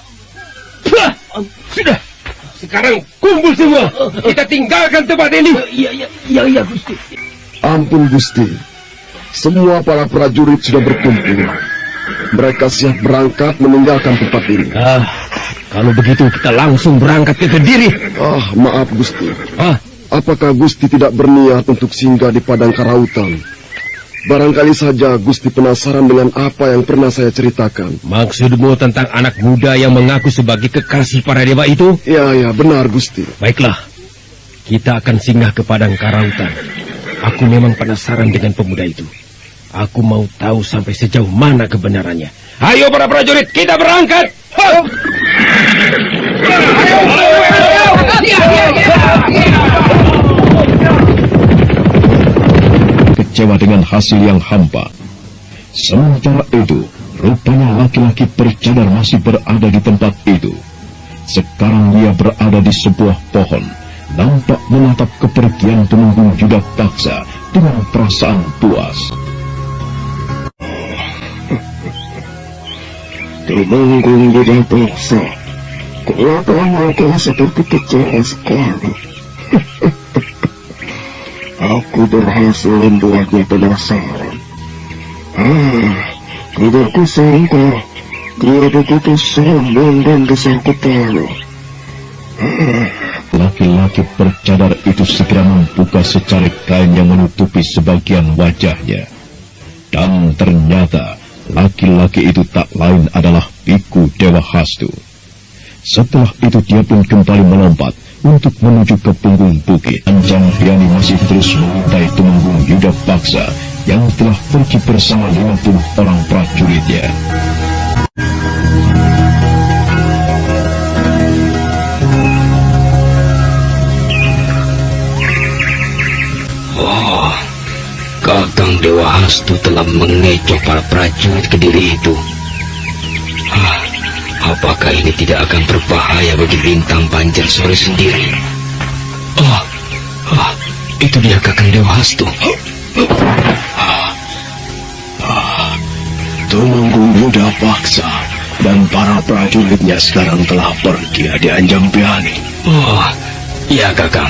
Sudah. Sekarang kumpul semua. Kita tinggalkan tempat ini. Iya Gusti. Ampun Gusti. Semua para prajurit sudah berkumpul. Mereka siap berangkat meninggalkan tempat ini. Kalau begitu kita langsung berangkat ke Kediri. Maaf Gusti. Apakah Gusti tidak berniat untuk singgah di Padang Karautan? Barangkali saja Gusti penasaran dengan apa yang pernah saya ceritakan. Maksudmu tentang anak muda yang mengaku sebagai kekasih para dewa itu? Ya, benar Gusti. Baiklah, kita akan singgah ke Padang Karautan. Aku memang penasaran dengan pemuda itu. Aku mau tahu sampai sejauh mana kebenarannya. Ayo para prajurit, kita berangkat! Kecewa dengan hasil yang hampa. Sementara itu, rupanya laki-laki bercadar masih berada di tempat itu. Sekarang ia berada di sebuah pohon, nampak menatap kepergian Tumenggung Budak Paksa dengan perasaan puas. Tumenggung Budak Paksa, Kelihatannya seperti kecewa sekali. Aku berhasil membuatnya penasaran. Tidak kusangka dia begitu sombong dan besar kepala. Laki-laki bercadar itu segera membuka secarik kain yang menutupi sebagian wajahnya. Dan ternyata laki-laki itu tak lain adalah Biku Dewa Hastu. Setelah itu dia pun kembali melompat untuk menuju ke punggung bukit. Anjampiani masih terus mengintai Tumenggung Yuda Paksa yang telah pergi bersama 50 orang prajuritnya. Oh, Kakang Dewa Hastu telah mengecoh para prajurit Kediri itu. Apakah ini tidak akan berbahaya bagi Lintang Panjar Sore sendiri? Itu dia Kakang Dewa Hastu. Tumenggung Yuda Paksa dan para prajuritnya sekarang telah pergi di Anjampiani. Oh, iya Kakang.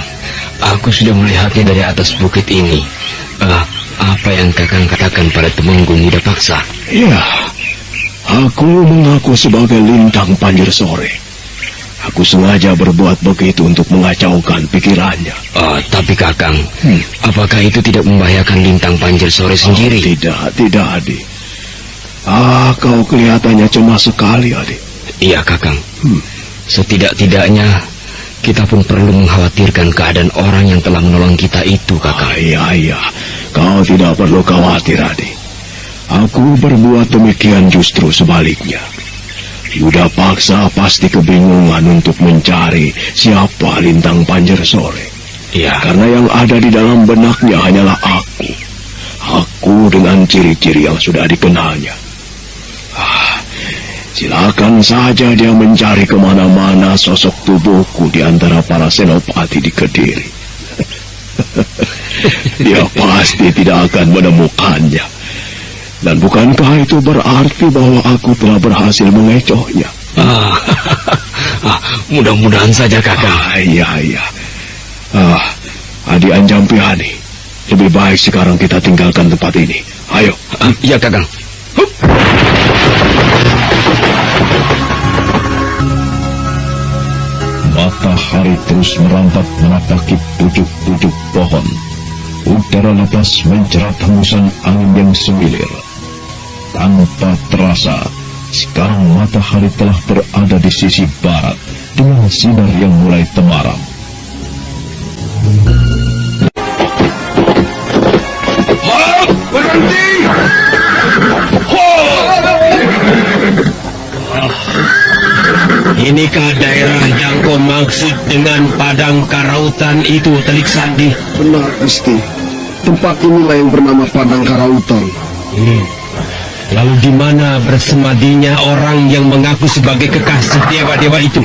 Aku sudah melihatnya dari atas bukit ini. Apa yang Kakang katakan pada Tumenggung Yuda Paksa? Ya, aku mengaku sebagai Lintang Panjar Sore. Aku sengaja berbuat begitu untuk mengacaukan pikirannya. Tapi Kakang, apakah itu tidak membahayakan Lintang Panjar Sore sendiri? Tidak, Adik. Kau kelihatannya cemas sekali, Adik. Iya, Kakang. Setidak-tidaknya kita pun perlu mengkhawatirkan keadaan orang yang telah menolong kita itu, Kakang. Iya. Kau tidak perlu khawatir, Adik. Aku berbuat demikian justru sebaliknya. Yuda Paksa pasti kebingungan untuk mencari siapa Lintang Panjar Sore. Iya. Karena yang ada di dalam benaknya hanyalah aku. Aku dengan ciri-ciri yang sudah dikenalnya. Silakan saja dia mencari kemana-mana sosok tubuhku di antara para senopati di Kediri. Dia pasti tidak akan menemukannya. Dan bukankah itu berarti bahwa aku telah berhasil mengecohnya? Mudah-mudahan saja, Kakang. Iya. Adi Anjampiani, lebih baik sekarang kita tinggalkan tempat ini. Ayo. Iya, Kakang. Matahari terus merambat menapaki pucuk-pucuk pohon. Udara lepas menjerat hembusan angin yang semilir. Tanpa terasa, sekarang matahari telah berada di sisi barat dengan sinar yang mulai temaram. Berhenti! Inikah daerah yang kau maksud dengan padang karautan itu, Telik Sandi? Benar, Gusti. Tempat inilah yang bernama Padang Karautan. Lalu di mana bersemadinya orang yang mengaku sebagai kekasih dewa-dewa itu?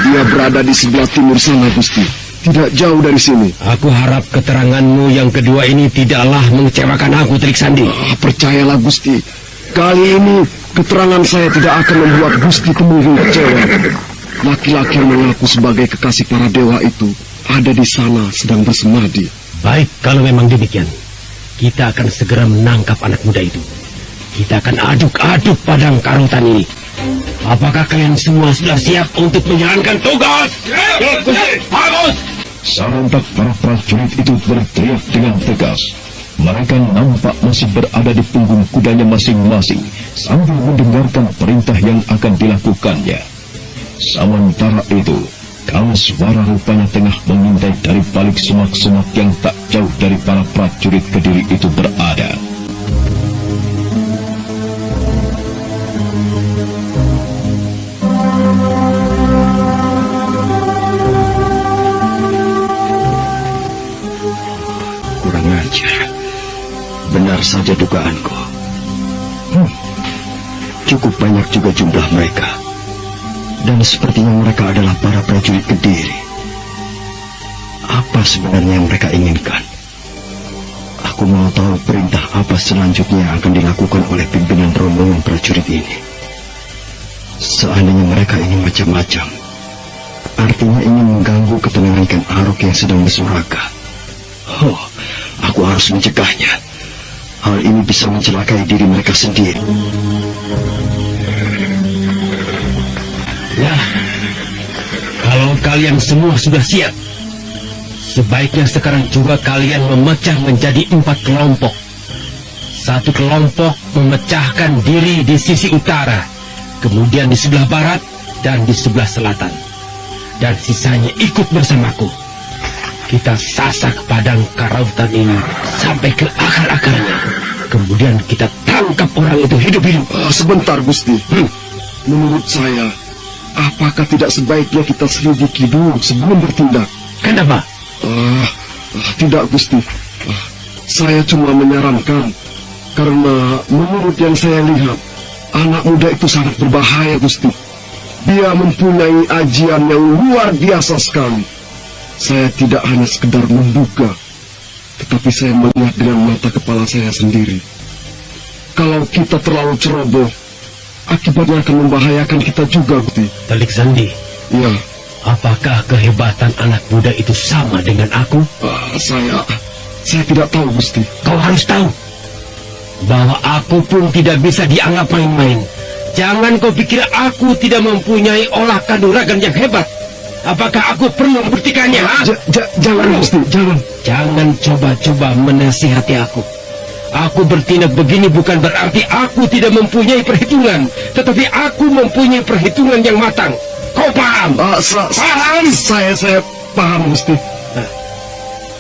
Dia berada di sebelah timur sana, Gusti. Tidak jauh dari sini. Aku harap keteranganmu yang kedua ini tidaklah mengecewakan aku, Telik Sandi. Percayalah, Gusti. Kali ini keterangan saya tidak akan membuat Gusti Tumenggung kecewa. Laki-laki yang mengaku sebagai kekasih para dewa itu ada di sana sedang bersemadi. Baik, kalau memang demikian, kita akan segera menangkap anak muda itu. Kita akan aduk-aduk padang karautan ini. Apakah kalian semua sudah siap untuk menjalankan tugas? Bagus! Serentak para prajurit itu berteriak dengan tegas. Mereka nampak masih berada di punggung kudanya masing-masing sambil mendengarkan perintah yang akan dilakukannya. Sementara itu, Kalswara rupanya tengah mengintai dari balik semak-semak yang tak jauh dari para prajurit Kediri itu berada. Kurang ajar. Benar saja dugaanku. Cukup banyak juga jumlah mereka. Dan sepertinya mereka adalah para prajurit Kediri. Apa sebenarnya yang mereka inginkan? Aku mau tahu perintah apa selanjutnya yang akan dilakukan oleh pimpinan rombongan prajurit ini. Seandainya mereka ingin macam-macam, Artinya ingin mengganggu ketenangan Ken Arok yang sedang bersuraka. Oh, aku harus mencegahnya. Hal ini bisa mencelakai diri mereka sendiri. Nah, kalau kalian semua sudah siap, sebaiknya sekarang juga kalian memecah menjadi 4 kelompok. Satu kelompok memecahkan diri di sisi utara, kemudian di sebelah barat dan di sebelah selatan. Dan sisanya ikut bersamaku. Kita sasak padang karautan ini sampai ke akar-akarnya. Kemudian kita tangkap orang itu hidup-hidup. Sebentar, Gusti. Menurut saya, apakah tidak sebaiknya kita selidiki dulu sebelum bertindak? Kenapa? Tidak, Gusti. Saya cuma menyarankan. Karena menurut yang saya lihat, anak muda itu sangat berbahaya, Gusti. Dia mempunyai ajian yang luar biasa sekali. Saya tidak hanya sekedar menduga, tetapi saya melihat dengan mata kepala saya sendiri. Kalau kita terlalu ceroboh, akibatnya akan membahayakan kita juga, Gusti. Telik Sandi. Ya. Apakah kehebatan anak muda itu sama dengan aku? Saya tidak tahu, Gusti. Kau harus tahu bahwa aku pun tidak bisa dianggap main-main. Jangan kau pikir aku tidak mempunyai olah kanuragan yang hebat. Apakah aku perlu membuktikannya? Jangan, Gusti, jangan. Jangan coba-coba menasihati aku. Aku bertindak begini bukan berarti aku tidak mempunyai perhitungan, tetapi aku mempunyai perhitungan yang matang. Kau paham? Paham? Saya paham, Gusti. Nah,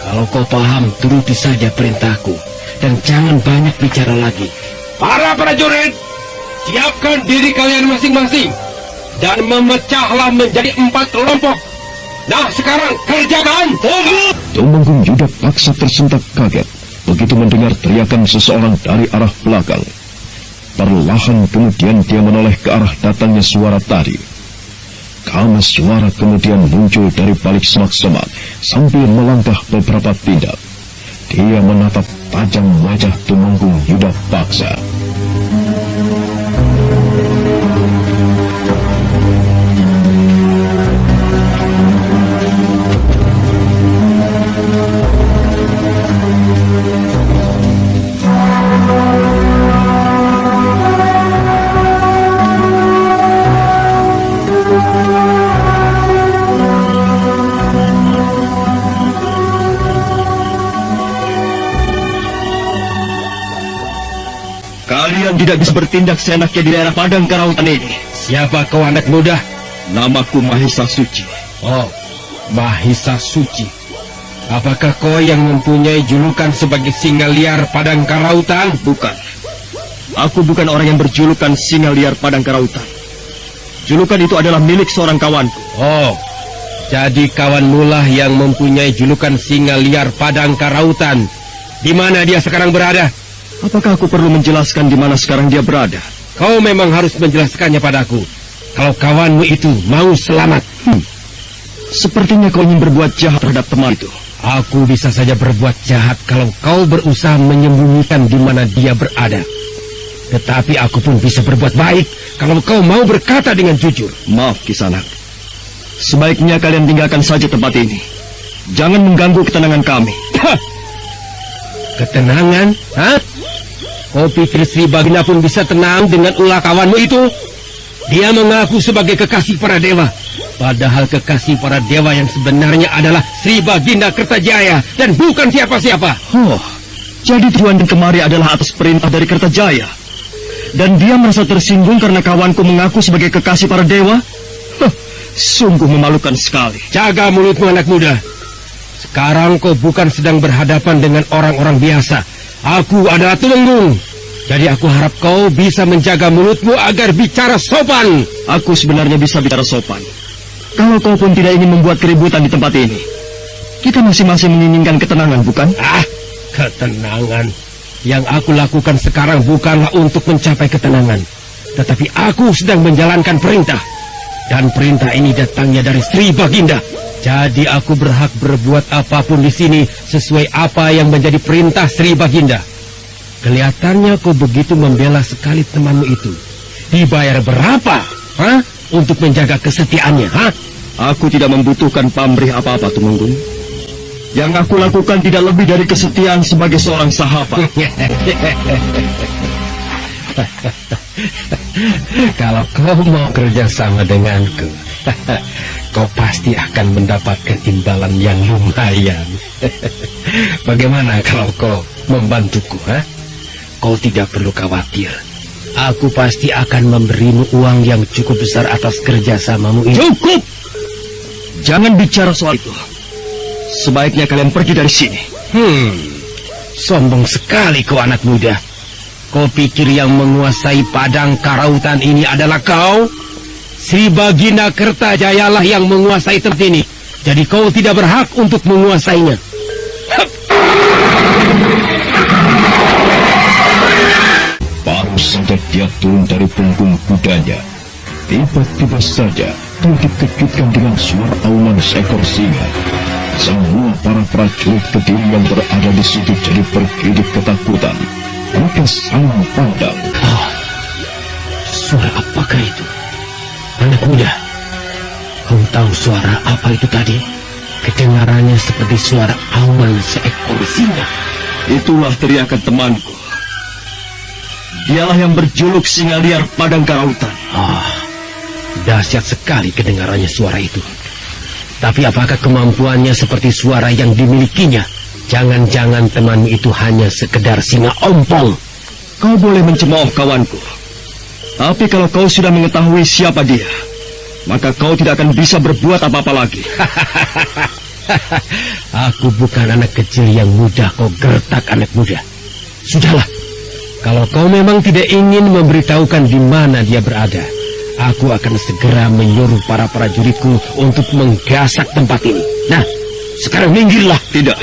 kalau kau paham, turuti saja perintahku dan jangan banyak bicara lagi. Para prajurit, siapkan diri kalian masing-masing dan memecahlah menjadi 4 kelompok. Nah, sekarang kerjakan. Tumenggung Yuda Paksa tersentak kaget begitu mendengar teriakan seseorang dari arah belakang. Perlahan kemudian dia menoleh ke arah datangnya suara tadi. Kama suara kemudian muncul dari balik semak-semak sambil melangkah beberapa tindak. Dia menatap tajam wajah Tumenggung Yuda Paksa. Kalian tidak bisa bertindak seenaknya di daerah padang karautan ini. Siapa kau anak muda? Namaku Mahisa Suci. Oh, Mahisa Suci. Apakah kau yang mempunyai julukan sebagai singa liar padang karautan? Bukan. Aku bukan orang yang berjulukan singa liar padang karautan. Julukan itu adalah milik seorang kawanku. Oh, jadi kawanmu lah yang mempunyai julukan singa liar padang karautan. Di mana dia sekarang berada? Apakah aku perlu menjelaskan di mana sekarang dia berada? Kau memang harus menjelaskannya padaku. Kalau kawanmu itu mau selamat. Sepertinya kau ingin berbuat jahat terhadap teman itu. Aku bisa saja berbuat jahat kalau kau berusaha menyembunyikan di mana dia berada. Tetapi aku pun bisa berbuat baik kalau kau mau berkata dengan jujur. Maaf, Kisanak. Sebaiknya kalian tinggalkan saja tempat ini. Jangan mengganggu ketenangan kami. Ketenangan? Hah? Kau pikir Sri Baginda pun bisa tenang dengan ulah kawanmu itu? Dia mengaku sebagai kekasih para dewa. Padahal kekasih para dewa yang sebenarnya adalah Sri Baginda Kertajaya dan bukan siapa-siapa. Oh, jadi tujuan dan kemari adalah atas perintah dari Kertajaya. Dan dia merasa tersinggung karena kawanku mengaku sebagai kekasih para dewa? Sungguh memalukan sekali. Jaga mulutmu, anak muda. Sekarang kau bukan sedang berhadapan dengan orang-orang biasa. Aku adalah Tumenggung. Jadi aku harap kau bisa menjaga mulutmu agar bicara sopan. Aku sebenarnya bisa bicara sopan. Kalau kau pun tidak ingin membuat keributan di tempat ini. Kita masing-masing menginginkan ketenangan, bukan? Ketenangan. Yang aku lakukan sekarang bukanlah untuk mencapai ketenangan. Tetapi aku sedang menjalankan perintah. Dan perintah ini datangnya dari Sri Baginda. Jadi aku berhak berbuat apapun di sini sesuai apa yang menjadi perintah Sri Baginda. Kelihatannya kau begitu membela sekali temanmu itu. Dibayar berapa? Untuk menjaga kesetiaannya, Aku tidak membutuhkan pamrih apa-apa, Tumenggung. Yang aku lakukan tidak lebih dari kesetiaan sebagai seorang sahabat. Kalau kau mau kerjasama denganku, kau pasti akan mendapatkan imbalan yang lumayan. Bagaimana kalau kau membantuku, ha? Kau tidak perlu khawatir. Aku pasti akan memberimu uang yang cukup besar atas kerjasamamu ini. Cukup! Jangan bicara soal itu. Sebaiknya kalian pergi dari sini. Sombong sekali kau anak muda. Kau pikir yang menguasai padang karautan ini adalah kau? Sri Baginda Kertajayalah yang menguasai tempat ini. Jadi kau tidak berhak untuk menguasainya. Baru saja dia turun dari punggung kudanya, tiba-tiba saja dia dikejutkan dengan suara auman seekor singa. Semua para prajurit Kediri yang berada di situ jadi bergidik ketakutan. Mereka saling pandang. Suara apakah itu? Anak muda, kau tahu suara apa itu tadi? Kedengarannya seperti suara auman seekor singa. Itulah teriakan temanku. Dialah yang berjuluk singa liar padang karautan. Dahsyat sekali kedengarannya suara itu. Tapi apakah kemampuannya seperti suara yang dimilikinya? Jangan-jangan temanmu itu hanya sekedar singa ompong. Kau boleh mencemooh kawanku. Tapi kalau kau sudah mengetahui siapa dia, maka kau tidak akan bisa berbuat apa-apa lagi. Aku bukan anak kecil yang mudah kau gertak, anak muda. Sudahlah. Kalau kau memang tidak ingin memberitahukan di mana dia berada, aku akan segera menyuruh para prajuritku untuk menggasak tempat ini. Nah, sekarang minggirlah. Tidak.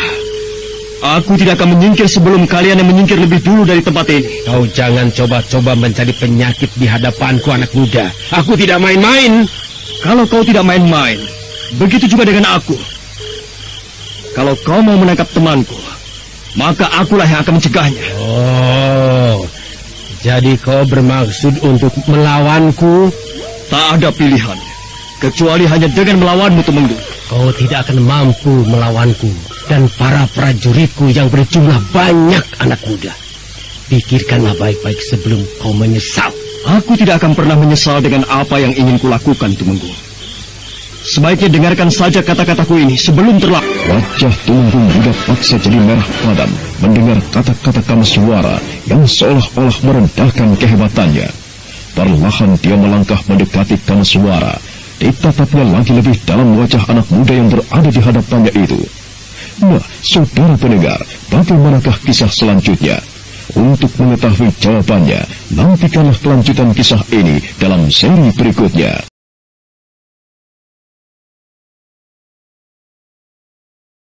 Aku tidak akan menyingkir sebelum kalian yang menyingkir lebih dulu dari tempat ini. Kau jangan coba-coba mencari penyakit di hadapanku, anak muda. Aku tidak main-main. Kalau kau tidak main-main, begitu juga dengan aku. Kalau kau mau menangkap temanku, maka akulah yang akan mencegahnya. Jadi kau bermaksud untuk melawanku? Tak ada pilihan, kecuali hanya dengan melawanmu, Tumenggung. Kau tidak akan mampu melawanku dan para prajuritku yang berjumlah banyak, anak muda. Pikirkanlah baik-baik sebelum kau menyesal. Aku tidak akan pernah menyesal dengan apa yang ingin kulakukan, Tumenggung. Sebaiknya dengarkan saja kata-kataku ini sebelum terlambat. Wajah Tumenggung Budak paksa jadi merah padam mendengar kata-kata Kameswara yang seolah-olah merendahkan kehebatannya. Perlahan dia melangkah mendekati Kameswara. Ditatapnya lagi lebih dalam wajah anak muda yang berada di hadapannya itu. Nah, saudara pendengar, bagaimanakah kisah selanjutnya? Untuk mengetahui jawabannya, nantikanlah kelanjutan kisah ini dalam seri berikutnya.